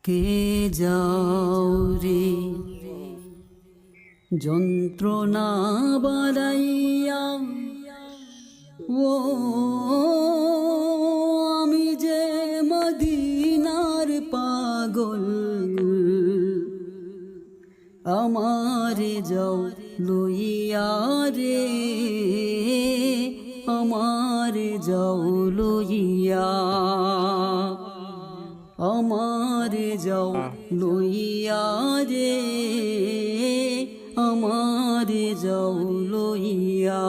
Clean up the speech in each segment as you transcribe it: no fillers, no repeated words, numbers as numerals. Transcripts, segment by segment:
কে যাও রে যন্ত্রণা বাড়াইয়া, ও আমি যে মদিনার পাগল, আমারে যাও লইয়া রে, আমারে যাও লইয়া, আমারে যাও লইয়া রে, আমারে যাও লইয়া।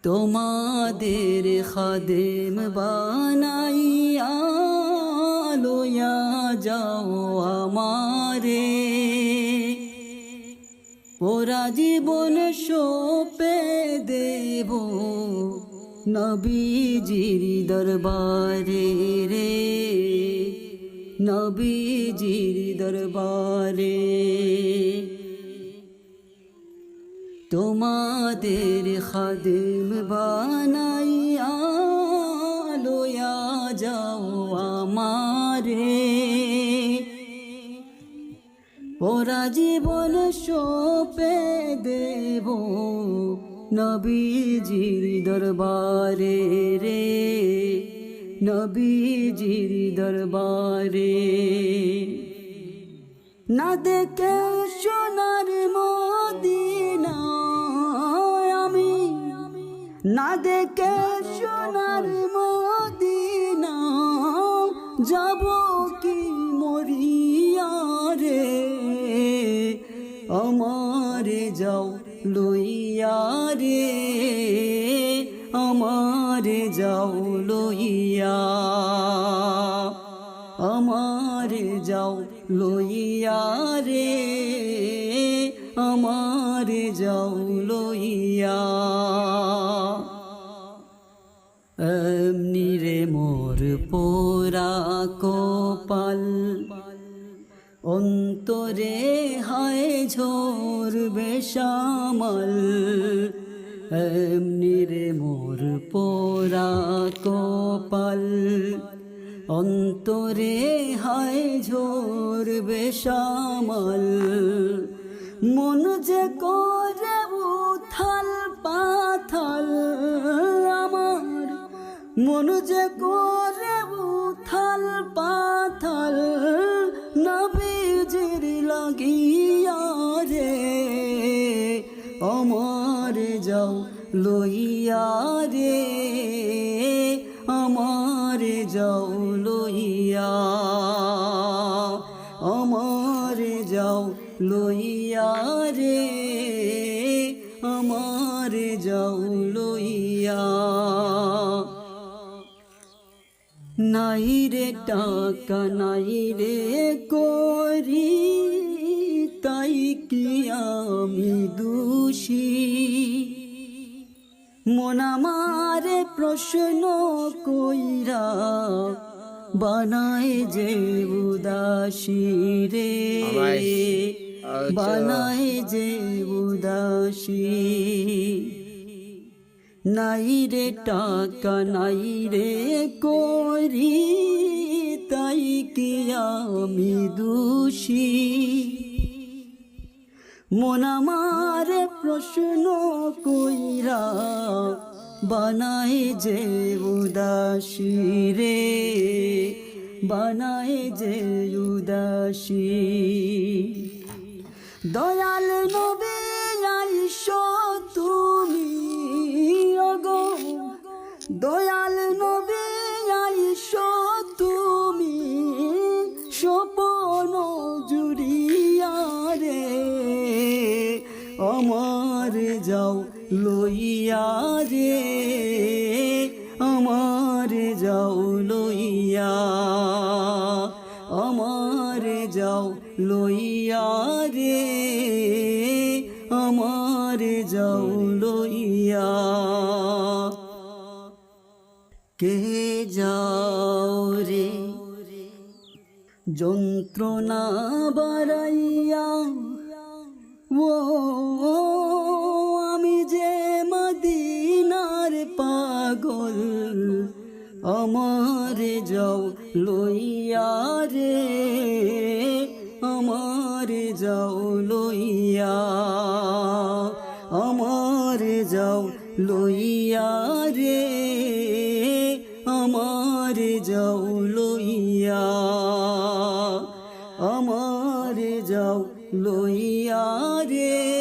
তোমাদের খাদেম বানাইয়া লইয়া যাও আমারে, ওরা জীবন সোপে দেব নবীজির দরবারে রে, নবীজির দরবারে। তোমাদের খাদেম বানাইয়া লইয়া যাও আমারে, ওরা জীবন সোপে দেব নবীজির দরবারে রে, নবীজির দরবারে। না দেখে সোনার মদিনা আমি, না দেখে সোনার মদিনা যাব কি মরিয়া রে, আমারে যাও লইয়া রে, আমারে যাও লইয়া, আমারে যাও লইয়া রে, আমারে যাও লইয়া। এমনি রে মোর পোরা কপাল, অন্তরে হায় ঝরবে শ্যামল, এমনি রে মোর পোরা কপাল, অন্তরে হায় ঝরবে শ্যামল। মন যে করে উথাল পাথাল আমার, মন যে করে উথাল পাথাল নবীজির লাগিয়া রে, আমারে যাও লইয়া রে, আমারে যাও লইয়া, আমারে যাও লইয়া রে, আমারে যাও লইয়া। নাই রে টাকা নাই রে করি, তাই কি আমি দোষী, মন আমারে প্রশ্ন কইরা বানায় যে উদাসী রে, বানায় যে উদাসী। নাই রে টাকা নাই রে করি, তাই কি আমি দোষী, মন আমারে প্রশ্ন কইরা বানায় যে উদাসী রে, বানায় যে উদাসী। দয়াল নবী আইসো তুমি, ওগো দয়াল নবী আইসো তুমি, স্বপন জুড়িয়া রে, আমারে যাও লইয়া রে, আমারে যাও লইয়া, আমারে যাও লইয়া রে, আমারে যাও লইয়া। কে যাও রে যন্ত্রণা বাড়াইয়া, ও আমি যে মদিনার পাগল, আমার যাও লইয়া রে আমার যাও লইয়া আমার যাও লইয়া রে আমার যাও লইয়া আমার যাও লইয়া রে